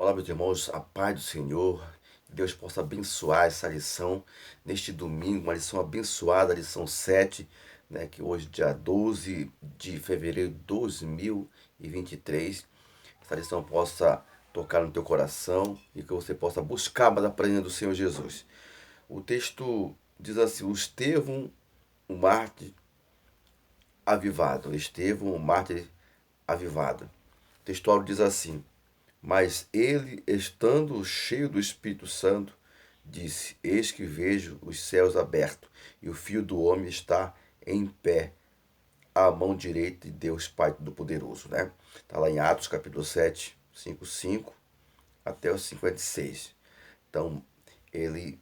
Olá, meus irmãos, a paz do Senhor, que Deus possa abençoar essa lição neste domingo, uma lição abençoada, a lição 7, né, que hoje, dia 12 de fevereiro de 2023, essa lição possa tocar no teu coração e que você possa buscar mais a presença do Senhor Jesus. O texto diz assim: o Estevão, o mártir avivado. Estevão, o mártir avivado. O textuário diz assim: mas ele, estando cheio do Espírito Santo, disse: eis que vejo os céus abertos, e o Filho do Homem está em pé, à mão direita de Deus Pai Todo-Poderoso. Né? Está lá em Atos capítulo 7, 5 até o 56. Então, ele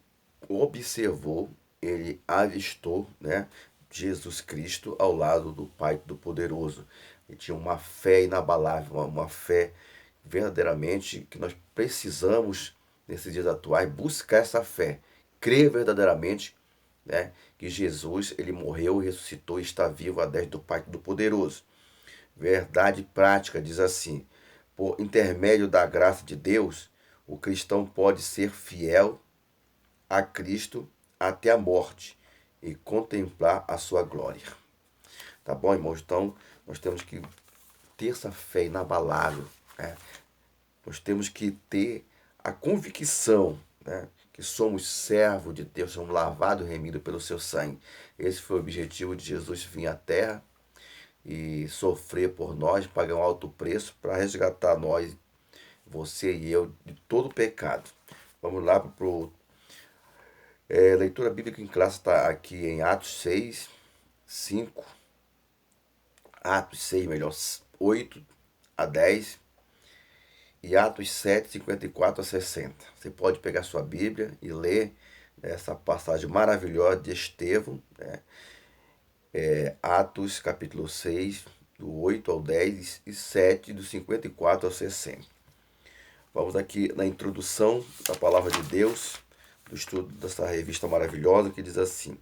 observou, ele avistou, né, Jesus Cristo ao lado do Pai Todo-Poderoso. Ele tinha uma fé inabalável, uma fé verdadeiramente que nós precisamos, nesses dias atuais, buscar essa fé. Crer verdadeiramente, né, que Jesus ele morreu, ressuscitou e está vivo à destra do Pai Todo-Poderoso. Verdade prática diz assim: por intermédio da graça de Deus, o cristão pode ser fiel a Cristo até a morte e contemplar a sua glória. Tá bom, irmãos? Então, nós temos que ter essa fé inabalável, né? Nós temos que ter a convicção, né, que somos servos de Deus, somos lavados e remidos pelo seu sangue. Esse foi o objetivo de Jesus vir à Terra e sofrer por nós, pagar um alto preço para resgatar nós, você e eu, de todo o pecado. Vamos lá para leitura bíblica em classe, está aqui em Atos 6, 5, Atos 6, melhor, 8 a 10 e Atos 7, 54 a 60. Você pode pegar sua Bíblia e ler essa passagem maravilhosa de Estevão, né? Atos capítulo 6, do 8 ao 10 e 7, do 54 ao 60. Vamos aqui na introdução da palavra de Deus, do estudo dessa revista maravilhosa, que diz assim: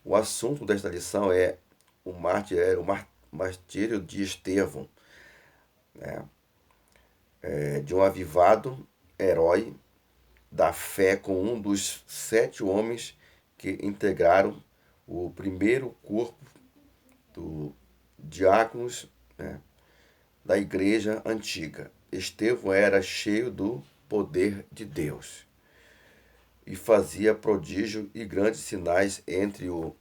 o assunto desta lição é o martírio de Estevão, né? De um avivado herói da fé com um dos 7 homens que integraram o primeiro corpo do diáconos, né, da igreja antiga. Estevão era cheio do poder de Deus e fazia prodígio e grandes sinais entre o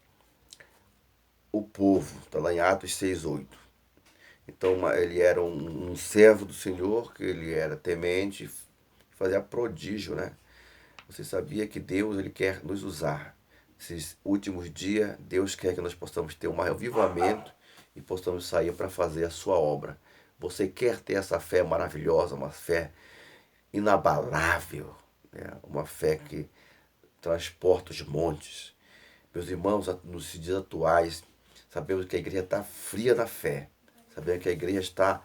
povo. Está lá em Atos 6:8. Então ele era um servo do Senhor, que ele era temente, fazia prodígio, né? Você sabia que Deus ele quer nos usar. Esses últimos dias, Deus quer que nós possamos ter um avivamento e possamos sair para fazer a sua obra. Você quer ter essa fé maravilhosa, uma fé inabalável, né? Uma fé que transporta os montes. Meus irmãos, nos dias atuais, sabemos que a igreja está fria na fé. Sabemos que a igreja está,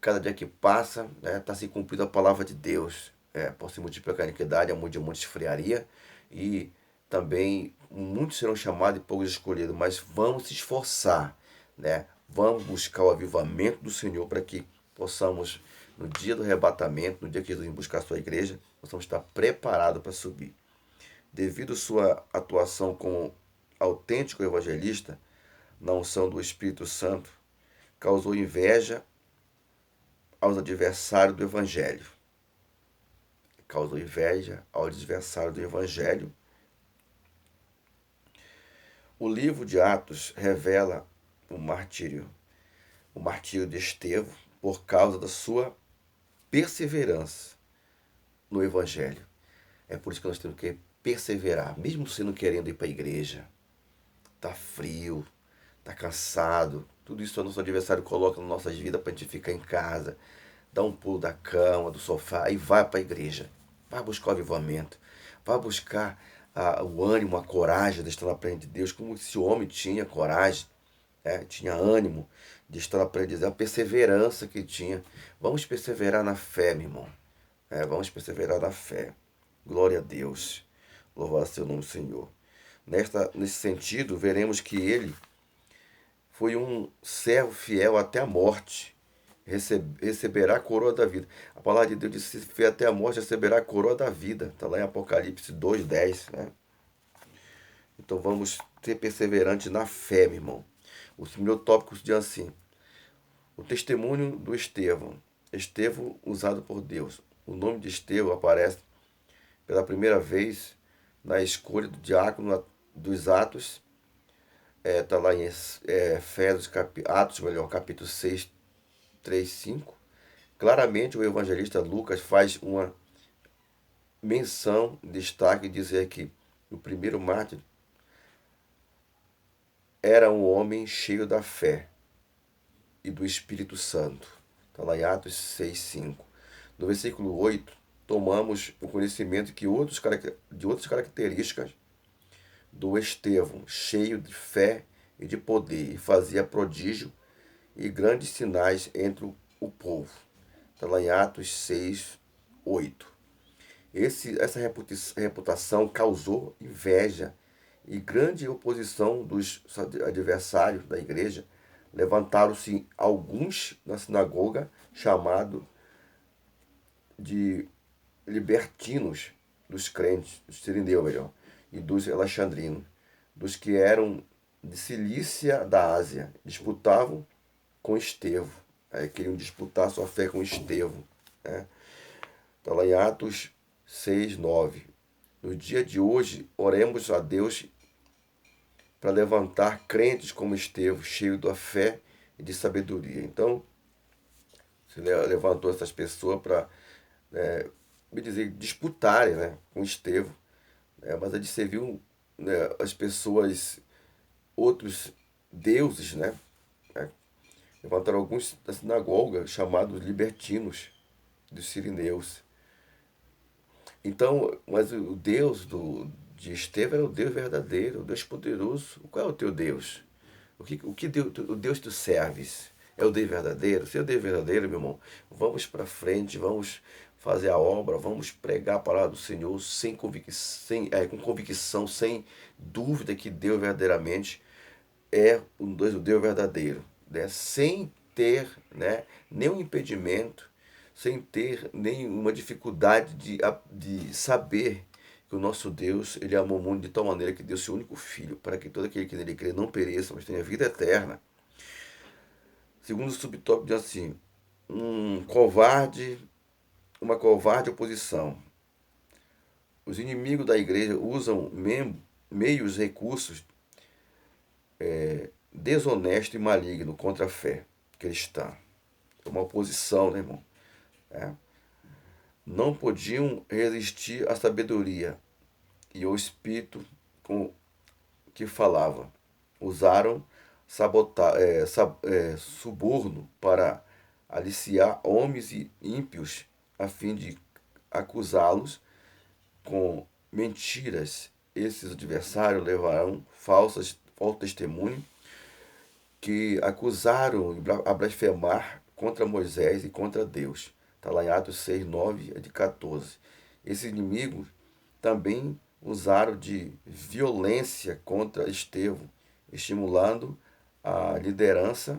cada dia que passa, né, está se cumprindo a palavra de Deus. Por se multiplicar a iniquidade, a de muitos esfriaria. E também muitos serão chamados e poucos escolhidos. Mas vamos se esforçar, né? Vamos buscar o avivamento do Senhor para que possamos, no dia do arrebatamento, no dia que Jesus vir buscar a sua igreja, possamos estar preparados para subir. Devido à sua atuação como autêntico evangelista, na unção do Espírito Santo, causou inveja aos adversários do Evangelho. Causou inveja aos adversários do Evangelho. O livro de Atos revela o martírio de Estevão, por causa da sua perseverança no Evangelho. É por isso que nós temos que perseverar, mesmo você não querendo ir para a igreja. Tá frio, tá cansado. Tudo isso o nosso adversário coloca nas nossas vidas para a gente ficar em casa, dar um pulo da cama, do sofá e vai para a igreja. Vai buscar o avivamento. Vai buscar o ânimo, a coragem de estar na presença de Deus, como esse homem tinha coragem, né? Tinha ânimo de estar na presença de Deus, a perseverança que tinha. Vamos perseverar na fé, meu irmão. Vamos perseverar na fé. Glória a Deus. Louvado seja o nome do Senhor. Nesse sentido, veremos que ele foi um servo fiel até a morte, receberá a coroa da vida. A palavra de Deus diz: se fé até a morte, receberá a coroa da vida. Está lá em Apocalipse 2:10, né? Então vamos ser perseverantes na fé, meu irmão. O meu tópico diz assim: o testemunho do Estevão. Estevão usado por Deus. O nome de Estevão aparece pela primeira vez na escolha do diácono dos Atos. Está lá em Efésios, Atos, melhor, capítulo 6, 3, 5. Claramente o evangelista Lucas faz uma menção, destaque, dizer que o primeiro mártir era um homem cheio da fé e do Espírito Santo. Está lá em Atos 6, 5. No versículo 8, tomamos o conhecimento de outras características do Estevão, cheio de fé e de poder, e fazia prodígio e grandes sinais entre o povo. Está lá em Atos 6, 8. Essa reputação causou inveja e grande oposição dos adversários da igreja. Levantaram-se alguns na sinagoga, chamado de libertinos, dos crentes, dos sirineus, melhor, e dos alexandrinos, dos que eram de Cilícia da Ásia, disputavam com Estevão. Queriam disputar sua fé com Estevão. Né? Está lá em Atos 6, 9. No dia de hoje, oremos a Deus para levantar crentes como Estevão, cheio da fé e de sabedoria. Então, se levantou essas pessoas para, me dizer, disputarem, né, com Estevão. Mas a gente serviu, né, as pessoas, outros deuses, né? Levantaram alguns da sinagoga, chamados libertinos, dos sirineus. Então, mas o Deus de Estevão era o Deus verdadeiro, o Deus poderoso. Qual é o teu Deus? O que o Deus tu serves? É o Deus verdadeiro? Se é o Deus verdadeiro, meu irmão, vamos para frente, vamos fazer a obra, vamos pregar a palavra do Senhor com convicção, sem dúvida que Deus verdadeiramente é o Deus verdadeiro, né? Sem ter, né, nenhum impedimento, sem ter nenhuma dificuldade de saber que o nosso Deus, ele amou o mundo de tal maneira que deu seu único filho, para que todo aquele que nele crê não pereça, mas tenha vida eterna. Segundo o subtópico diz assim: uma covarde oposição. Os inimigos da igreja usam meios recursos desonesto e maligno contra a fé cristã. É uma oposição, né, irmão? Não podiam resistir à sabedoria e ao espírito com que falava. Usaram suborno para aliciar homens ímpios a fim de acusá-los com mentiras. Esses adversários levarão falso testemunho que acusaram a blasfemar contra Moisés e contra Deus. Está lá em Atos 6, 9 a 14. Esses inimigos também usaram de violência contra Estevão, estimulando a liderança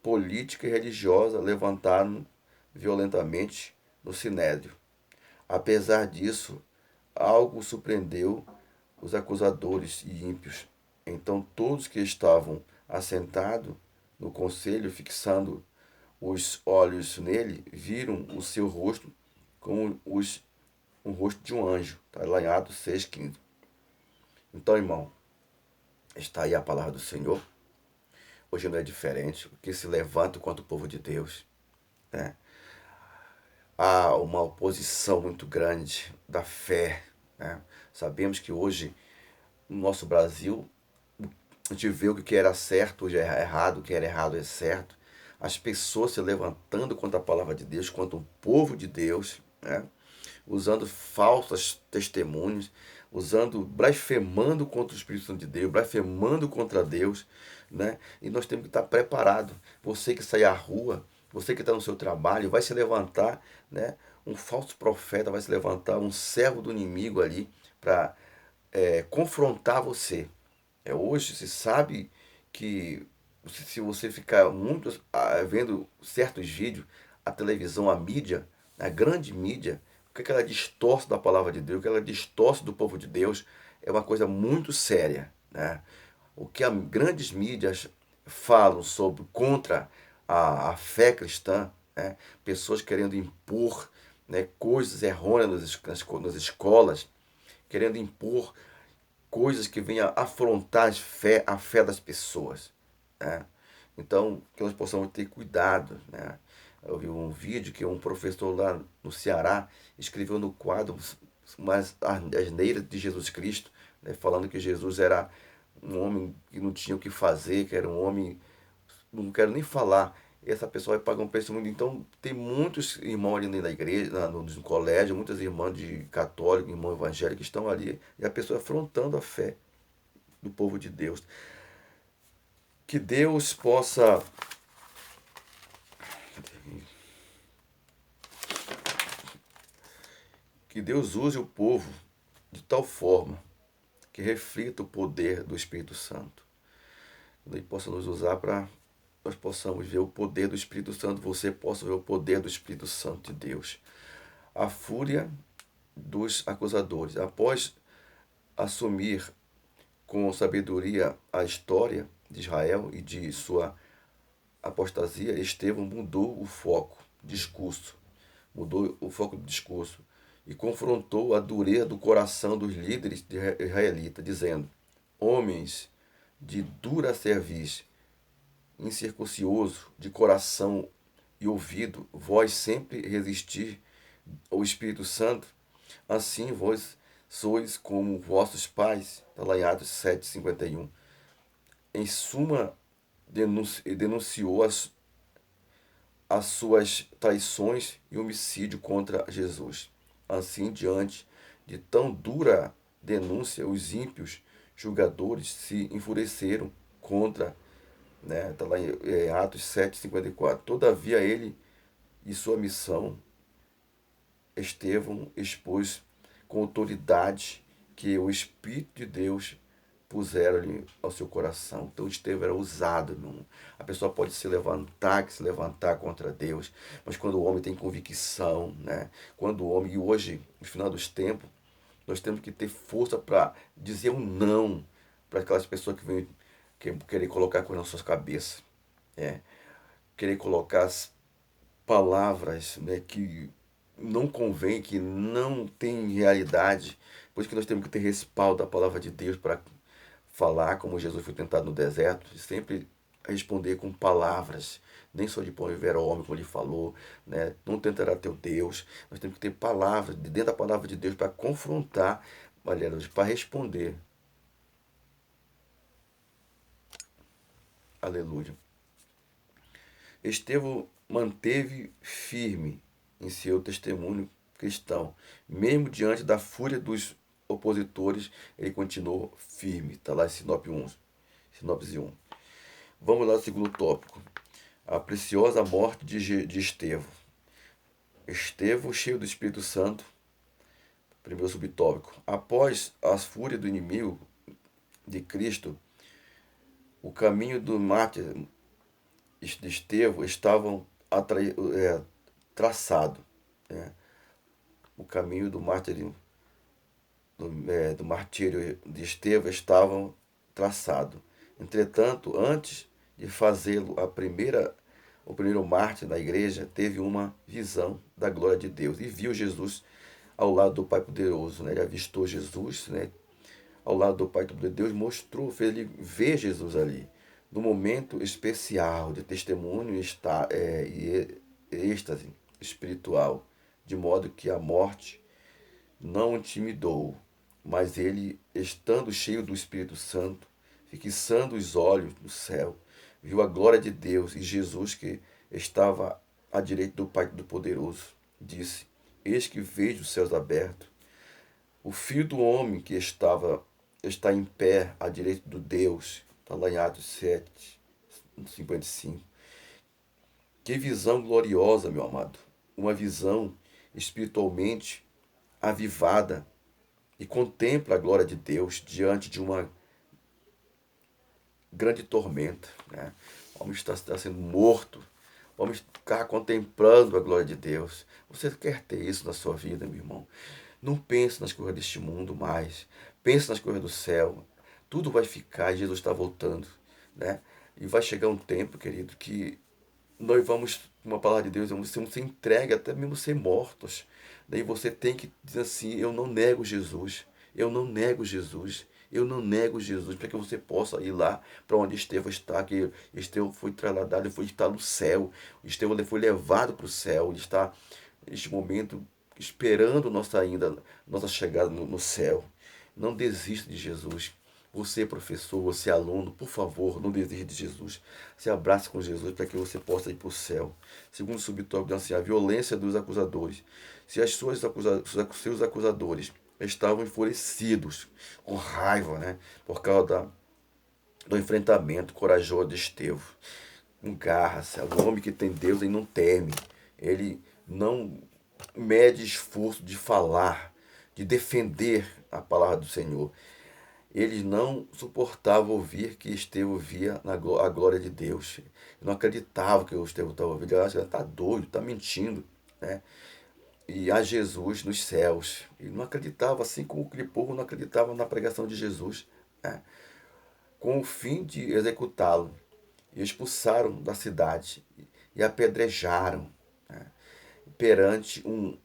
política e religiosa, levantaram violentamente no Sinédrio. Apesar disso, algo surpreendeu os acusadores e ímpios. Então todos que estavam assentados no conselho, fixando os olhos nele, viram o seu rosto como um rosto de um anjo. Está lá em Atos 6,15. Então, irmão, está aí a palavra do Senhor. Hoje não é diferente. O que se levanta contra o povo de Deus, né? Há uma oposição muito grande da fé, né? Sabemos que hoje, no nosso Brasil, a gente vê o que era certo hoje é errado, o que era errado é certo. As pessoas se levantando contra a palavra de Deus, contra o povo de Deus, né? Usando falsas testemunhas, blasfemando contra o Espírito Santo de Deus, blasfemando contra Deus, né? E nós temos que estar preparados. Você que sai à rua, você que está no seu trabalho, vai se levantar, né? Um falso profeta vai se levantar, um servo do inimigo ali para confrontar você. Hoje se sabe que se você ficar muito vendo certos vídeos, a televisão, a mídia, a grande mídia, o que ela distorce da palavra de Deus, o que ela distorce do povo de Deus, é uma coisa muito séria, né? O que as grandes mídias falam sobre contra a fé cristã, né? Pessoas querendo impor, né, coisas errôneas nas escolas, querendo impor coisas que venham afrontar a fé das pessoas, né? Então, que nós possamos ter cuidado, né? Eu vi um vídeo que um professor lá no Ceará escreveu no quadro umas asneiras de Jesus Cristo, né? Falando que Jesus era um homem que não tinha o que fazer, que era um homem, não quero nem falar. Essa pessoa vai pagar um preço muito. Então, tem muitos irmãos ali na igreja, no colégio, muitas irmãs de católico, irmão evangélico que estão ali, e a pessoa afrontando a fé do povo de Deus. Que Deus possa que Deus use o povo de tal forma que reflita o poder do Espírito Santo. Que Ele possa nos usar para nós possamos ver o poder do Espírito Santo, você possa ver o poder do Espírito Santo de Deus. A fúria dos acusadores. Após assumir com sabedoria a história de Israel e de sua apostasia, Estevão mudou o foco, discurso, mudou o foco do discurso e confrontou a dureza do coração dos líderes israelitas, dizendo: homens de dura cerviz, incircuncioso de coração e ouvido, vós sempre resistir ao Espírito Santo, assim vós sois como vossos pais. Está lá em Atos 7:51. Em suma, denunciou as suas traições e homicídio contra Jesus. Assim, diante de tão dura denúncia, os ímpios julgadores se enfureceram contra, né? Está lá em Atos 7:54. Todavia ele e sua missão, Estevão expôs com autoridade que o Espírito de Deus puseram ali ao seu coração. Então Estevão era usado. Não? A pessoa pode se levantar contra Deus, mas quando o homem tem convicção, né? Quando o homem, e hoje, no final dos tempos, nós temos que ter força para dizer um não para aquelas pessoas que vêm querer colocar coisa nas suas cabeças. É, querer colocar as palavras, né, que não convém, que não tem realidade. Por isso que nós temos que ter respaldo da palavra de Deus para falar como Jesus foi tentado no deserto, e sempre responder com palavras, nem só de pão viverá o homem, como ele falou, né? Não tentará teu Deus. Nós temos que ter palavras, de dentro da palavra de Deus, para confrontar, para responder. Aleluia. Estevão manteve firme em seu testemunho cristão. Mesmo diante da fúria dos opositores, ele continuou firme. Está lá em Sinopse 1. Vamos lá ao segundo tópico. A preciosa morte de Estevão. Estevão, cheio do Espírito Santo. Primeiro subtópico. Após as fúrias do inimigo de Cristo, o caminho do mártir de Estevão estavam traçado. Né? O caminho do martírio de Estevão estavam traçado. Entretanto, antes de fazê-lo o primeiro mártir da igreja teve uma visão da glória de Deus e viu Jesus ao lado do Pai poderoso, né? Ele avistou Jesus, né? Ao lado do Pai todo Deus, fez ele ver Jesus ali, no momento especial de testemunho e êxtase espiritual, de modo que a morte não o intimidou, mas ele, estando cheio do Espírito Santo, fixando os olhos no céu, viu a glória de Deus e Jesus que estava à direita do Pai Todo-Poderoso. Disse: eis que vejo os céus abertos, o Filho do Homem que está em pé à direita do Deus. Está lá em Atos 7:55. Que visão gloriosa, meu amado. Uma visão espiritualmente avivada e contempla a glória de Deus diante grande tormenta, né? O homem está sendo morto. O homem ficar contemplando a glória de Deus. Você quer ter isso na sua vida, meu irmão? Não pense nas coisas deste mundo mais. Pense nas coisas do céu. Tudo vai ficar e Jesus está voltando, né? E vai chegar um tempo, querido, que nós vamos, uma palavra de Deus, vamos ser entregue até mesmo ser mortos. Daí você tem que dizer assim: eu não nego Jesus, eu não nego Jesus, eu não nego Jesus, para que você possa ir lá para onde Estevão está, que Estevão foi trasladado, ele foi estar no céu, Estevão foi levado para o céu, ele está neste momento esperando nossa chegada no céu. Não desista de Jesus. Você, professor, você, aluno, por favor, não desista de Jesus. Se abrace com Jesus para que você possa ir para o céu. Segundo o subtópico, assim, a violência dos acusadores. Se seus acusadores estavam enfurecidos, com raiva, né, por causa do enfrentamento corajoso de Estevão, com garras, o homem que tem Deus, ele não teme, ele não mede esforço de falar, de defender a palavra do Senhor. Eles não suportavam ouvir que Estevão via a glória de Deus. Não acreditavam que o Estevão estava ouvindo. Ele achava que está doido, está mentindo, né? E a Jesus nos céus. E não acreditava, assim como aquele povo não acreditava na pregação de Jesus, né? Com o fim de executá-lo. E expulsaram da cidade e apedrejaram, né, perante um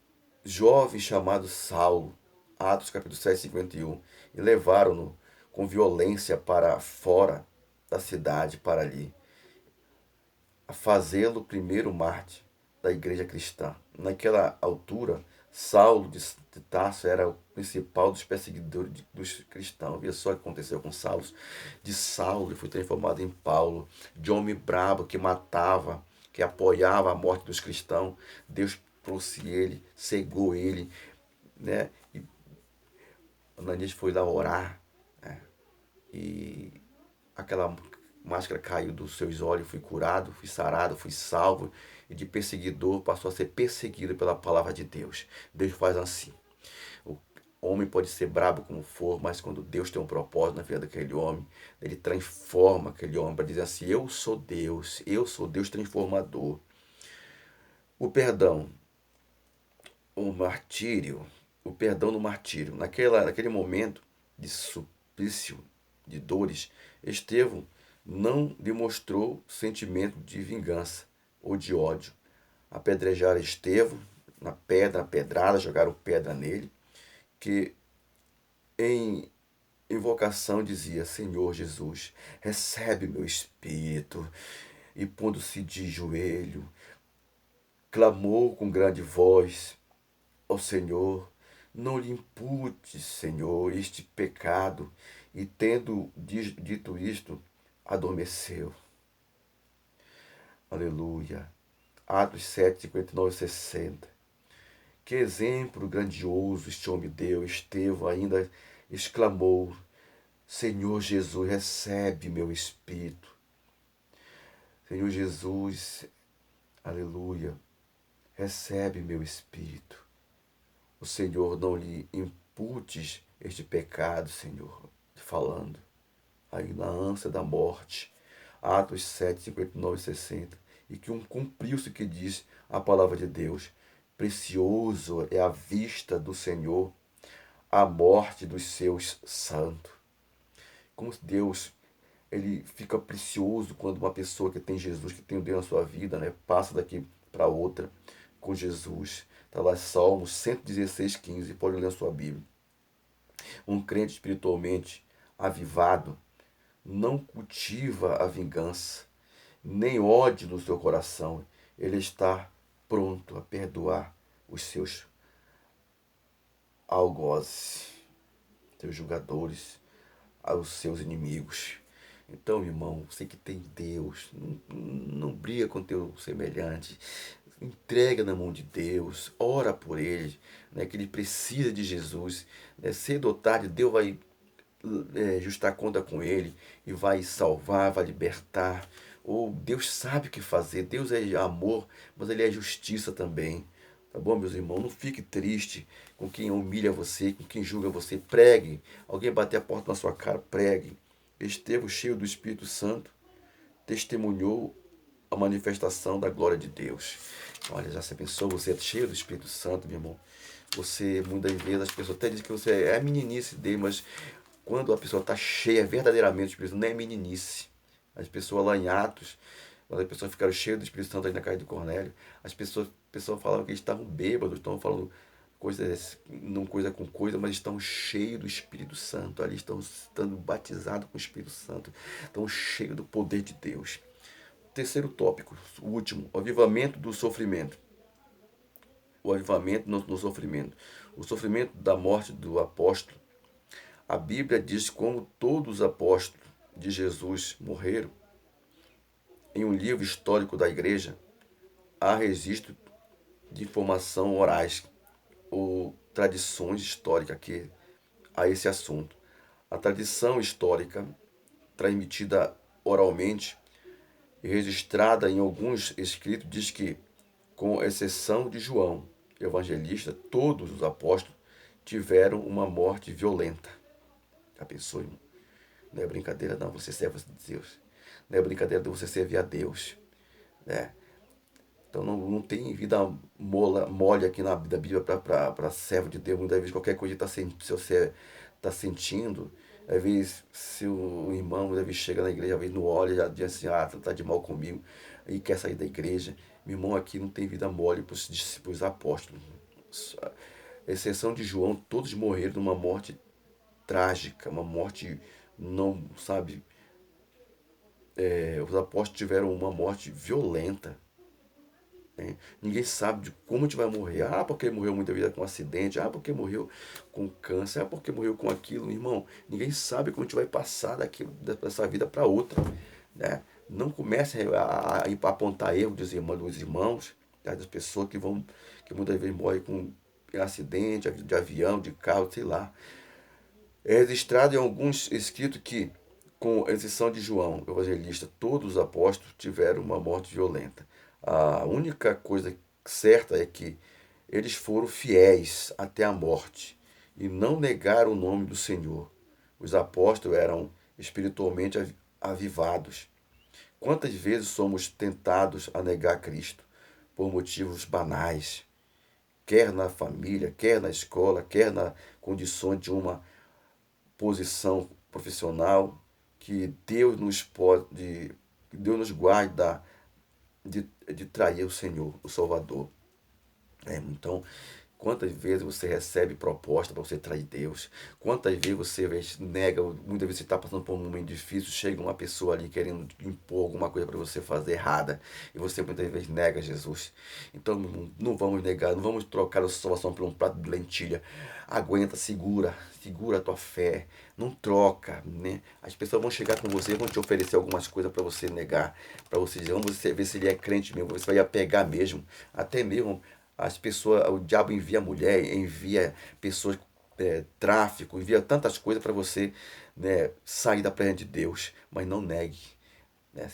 jovem chamado Saulo, Atos capítulo 7, 51, e levaram-no com violência para fora da cidade, para ali, a fazê-lo primeiro mártir da igreja cristã. Naquela altura, Saulo de Tarso era o principal dos perseguidores dos cristãos. Via só o que aconteceu com Saulo. De Saulo, ele foi transformado em Paulo, de homem brabo que matava, que apoiava a morte dos cristãos. Deus trouxe ele, cegou ele, né? E Ananias foi lá orar, né? E aquela máscara caiu dos seus olhos, fui curado, fui sarado, fui salvo, e de perseguidor passou a ser perseguido pela palavra de Deus. Deus faz assim. O homem pode ser brabo como for, mas quando Deus tem um propósito na vida daquele homem, ele transforma aquele homem para dizer assim: eu sou Deus transformador. O perdão, o martírio, o perdão no martírio. Naquele momento de suplício, de dores, Estevão não demonstrou sentimento de vingança ou de ódio. Apedrejaram Estevão na pedra, na pedrada, jogaram pedra nele, que em invocação dizia: Senhor Jesus, recebe meu espírito. E pondo-se de joelho, clamou com grande voz ao Senhor: não lhe imputes, Senhor, este pecado. E tendo dito isto, adormeceu. Aleluia. Atos 7, 59 e 60. Que exemplo grandioso este homem deu. Estevão ainda exclamou: Senhor Jesus, recebe meu espírito. Senhor Jesus, aleluia, recebe meu espírito. O Senhor não lhe imputes este pecado, Senhor, falando aí na ânsia da morte. Atos 7, 59 e 60. E que cumpriu-se que diz a palavra de Deus: precioso é a vista do Senhor a morte dos seus santos. Como Deus, ele fica precioso quando uma pessoa que tem Jesus, que tem Deus na sua vida, né, passa daqui para outra com Jesus. Está lá Salmos 116, 15, pode ler a sua Bíblia. Um crente espiritualmente avivado não cultiva a vingança, nem ódio no seu coração. Ele está pronto a perdoar os seus algozes, seus julgadores, aos seus inimigos. Então, irmão, você que tem Deus, não briga com teu semelhante, entrega na mão de Deus, ora por ele, né, que ele precisa de Jesus, né, cedo ou tarde Deus vai justar conta com ele e vai salvar, vai libertar. Ou Deus sabe o que fazer, Deus é amor, mas ele é justiça também. Tá bom, meus irmãos? Não fique triste com quem humilha você, com quem julga você. Pregue. Alguém bater a porta na sua cara, pregue. Estevão, cheio do Espírito Santo, testemunhou a manifestação da glória de Deus. Olha, já se pensou, você é cheio do Espírito Santo, meu irmão. Você, muitas vezes, as pessoas até dizem que você é a meninice dele, mas quando a pessoa está cheia verdadeiramente do Espírito Santo, não é meninice. As pessoas lá em Atos, quando as pessoas ficaram cheias do Espírito Santo ali na casa de Cornélio, as pessoas falavam que eles estavam bêbados, estavam falando coisas, não coisa com coisa, mas estão cheios do Espírito Santo. Ali estão estando batizados com o Espírito Santo, estão cheios do poder de Deus. Terceiro tópico, o último, o avivamento do sofrimento. O avivamento no sofrimento. O sofrimento da morte do apóstolo. A Bíblia diz como todos os apóstolos de Jesus morreram. Em um livro histórico da igreja, há registro de informação orais ou tradições históricas aqui a esse assunto. A tradição histórica, transmitida oralmente e registrada em alguns escritos, diz que, com exceção de João, evangelista, todos os apóstolos tiveram uma morte violenta. Já pensou, irmão? Não é brincadeira, não. Você serve a Deus. Não é brincadeira de você servir a Deus. Né? Então não tem vida mole aqui na Bíblia para servo de Deus. Muitas vezes qualquer coisa que se você está sentindo, às vezes se o irmão às vezes chega na igreja, às vezes não olha, já diz assim, tá de mal comigo, e quer sair da igreja. Meu irmão, aqui não tem vida mole para os apóstolos. Exceção de João, todos morreram numa morte trágica, uma morte não, sabe, os apóstolos tiveram uma morte violenta. Né? Ninguém sabe de como a gente vai morrer. Ah, porque morreu muita vida com um acidente. Ah, porque morreu com câncer. Ah, porque morreu com aquilo. Irmão, ninguém sabe como a gente vai passar dessa vida para outra. Né? Não comece a apontar erro dos irmãos, tá? Das pessoas que muitas vezes morrem com acidente de avião, de carro, sei lá. É registrado em alguns escritos que, com exceção de João, o evangelista, todos os apóstolos tiveram uma morte violenta. A única coisa certa é que eles foram fiéis até a morte e não negaram o nome do Senhor. Os apóstolos eram espiritualmente avivados. Quantas vezes somos tentados a negar Cristo por motivos banais, quer na família, quer na escola, quer na condição de uma posição profissional, que Deus nos guarde de trair o Senhor, o Salvador. Então, quantas vezes você recebe proposta para você trair Deus? Quantas vezes você nega? Muitas vezes você está passando por um momento difícil, chega uma pessoa ali querendo impor alguma coisa para você fazer errada e você muitas vezes nega Jesus. Então não vamos negar, não vamos trocar a salvação por um prato de lentilha. Aguenta, segura a tua fé, não troca, né? As pessoas vão chegar com você, vão te oferecer algumas coisas para você negar, para você dizer, vamos ver se ele é crente mesmo, você vai apegar mesmo, até mesmo as pessoas, o diabo envia mulher, envia pessoas, tráfico, envia tantas coisas para você, né, sair da presença de Deus, mas não negue. Né?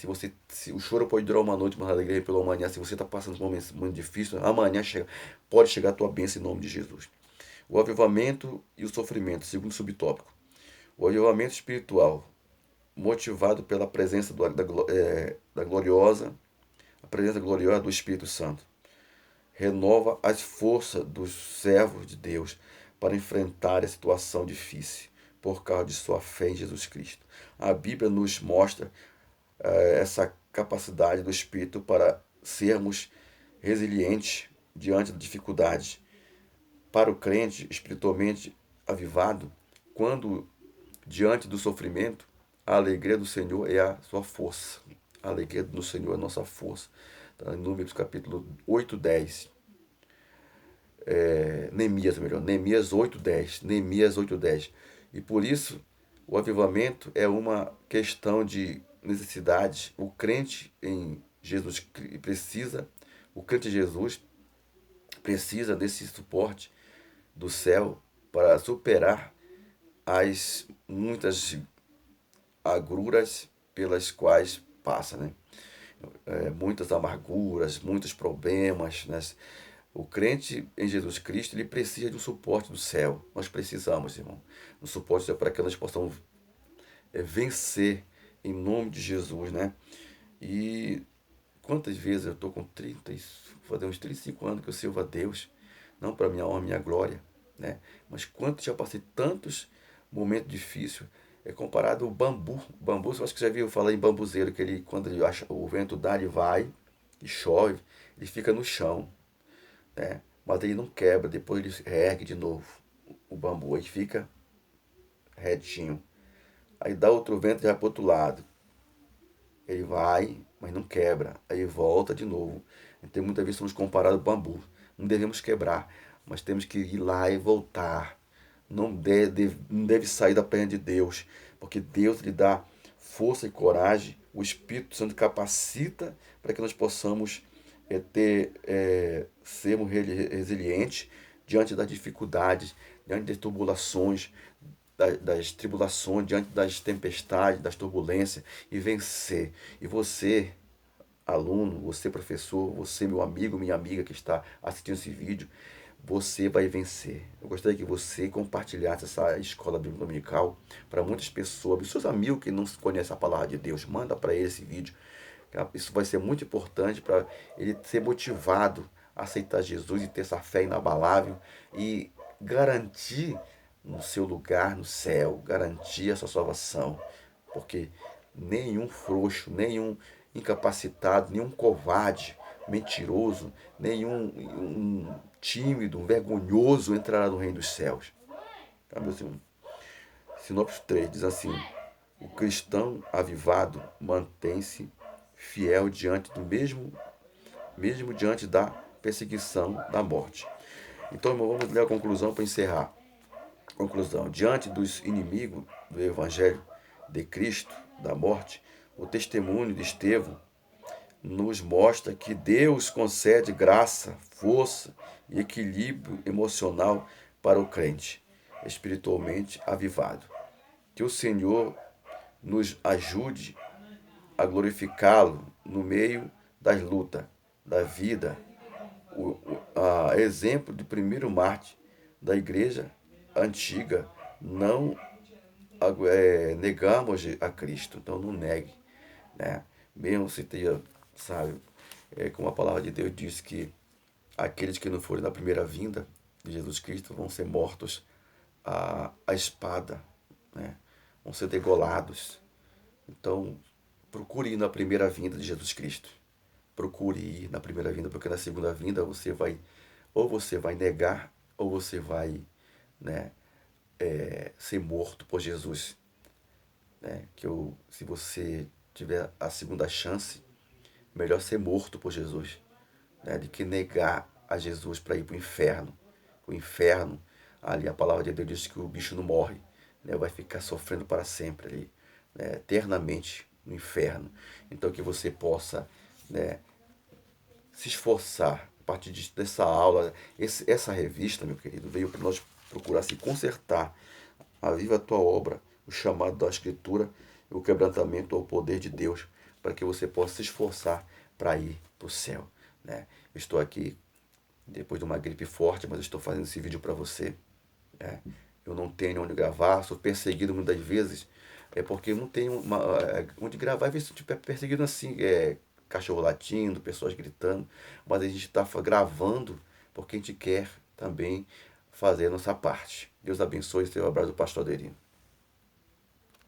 Se o choro pode durar uma noite, mas a alegria pela manhã, se você está passando por um momento muito difícil, amanhã pode chegar a tua bênção em nome de Jesus. O avivamento e o sofrimento, segundo subtópico. O avivamento espiritual, motivado pela presença da gloriosa, a presença gloriosa do Espírito Santo, renova as forças dos servos de Deus para enfrentar a situação difícil por causa de sua fé em Jesus Cristo. A Bíblia nos mostra essa capacidade do Espírito para sermos resilientes diante da dificuldade. Para o crente espiritualmente avivado, quando diante do sofrimento, a alegria do Senhor é a sua força. A alegria do Senhor é a nossa força. Tá? Em Números capítulo 8, 10. Neemias 8, 10. Neemias 8, 10. E por isso, o avivamento é uma questão de necessidade. O crente em Jesus precisa, o crente em Jesus precisa desse suporte do céu para superar as muitas agruras pelas quais passa, né? Muitas amarguras, muitos problemas, né? O crente em Jesus Cristo, ele precisa de um suporte do céu. Nós precisamos, irmão, um suporte do céu para que nós possamos vencer em nome de Jesus, né? E quantas vezes eu estou com 30, vou fazer uns 35 anos que eu sirvo a Deus, não para minha honra, minha glória, né? Mas quantos já passei tantos momentos difíceis, é comparado ao bambu. O bambu, eu acho que já viu falar em bambuzeiro, que ele, quando ele acha, o vento dá, ele vai, e chove, ele fica no chão, né? Mas ele não quebra, depois ele ergue de novo o bambu, aí fica retinho. Aí dá outro vento e vai para o outro lado. Ele vai, mas não quebra. Aí volta de novo. Então muitas vezes somos comparados ao bambu. Não devemos quebrar, mas temos que ir lá e voltar. Não deve sair da perna de Deus, porque Deus lhe dá força e coragem. O Espírito Santo capacita para que nós possamos sermos resilientes diante das dificuldades, diante das tribulações, das tribulações, diante das tempestades, das turbulências e vencer. E você, aluno, você, professor, você, meu amigo, minha amiga que está assistindo esse vídeo, você vai vencer. Eu gostaria que você compartilhasse essa escola bíblica dominical para muitas pessoas, os seus amigos que não conhecem a palavra de Deus, manda para ele esse vídeo. Isso vai ser muito importante para ele ser motivado a aceitar Jesus e ter essa fé inabalável e garantir no seu lugar no céu, garantir a sua salvação. Porque nenhum frouxo, nenhum incapacitado, nenhum covarde, mentiroso, nenhum tímido, vergonhoso entrará no reino dos céus. Sinopse 3 diz assim: o cristão avivado mantém-se fiel diante do mesmo diante da perseguição da morte. Então, irmão, vamos ler a conclusão para encerrar. Conclusão: diante dos inimigos do Evangelho de Cristo, da morte, o testemunho de Estevão nos mostra que Deus concede graça, força e equilíbrio emocional para o crente espiritualmente avivado. Que o Senhor nos ajude a glorificá-lo no meio das lutas da vida, exemplo de primeiro mártir da igreja antiga. Não negamos a Cristo, então não negue, né? Mesmo se tenha, sabe, como a palavra de Deus diz que aqueles que não forem na primeira vinda de Jesus Cristo vão ser mortos à espada, né? Vão ser degolados. Então, procure ir na primeira vinda de Jesus Cristo. Procure ir na primeira vinda, porque na segunda vinda você vai negar, ou você vai, né, ser morto por Jesus. Né? Se você tiver a segunda chance, melhor ser morto por Jesus, né, do que negar a Jesus para ir para o inferno. O inferno, ali a palavra de Deus diz que o bicho não morre, né, vai ficar sofrendo para sempre ali, né, eternamente no inferno. Então que você possa, né, se esforçar a partir dessa aula. Essa revista, meu querido, veio para nós procurar se consertar. A viva a tua obra, o chamado da Escritura e o quebrantamento ao poder de Deus, para que você possa se esforçar para ir para o céu. Né? Eu estou aqui depois de uma gripe forte, mas eu estou fazendo esse vídeo para você. Né? Eu não tenho onde gravar, sou perseguido muitas vezes, porque eu não tenho onde gravar. Às vezes eu estiver perseguido assim, cachorro latindo, pessoas gritando, mas a gente está gravando porque a gente quer também fazer a nossa parte. Deus abençoe. Seu abraço do Pastor Adelino.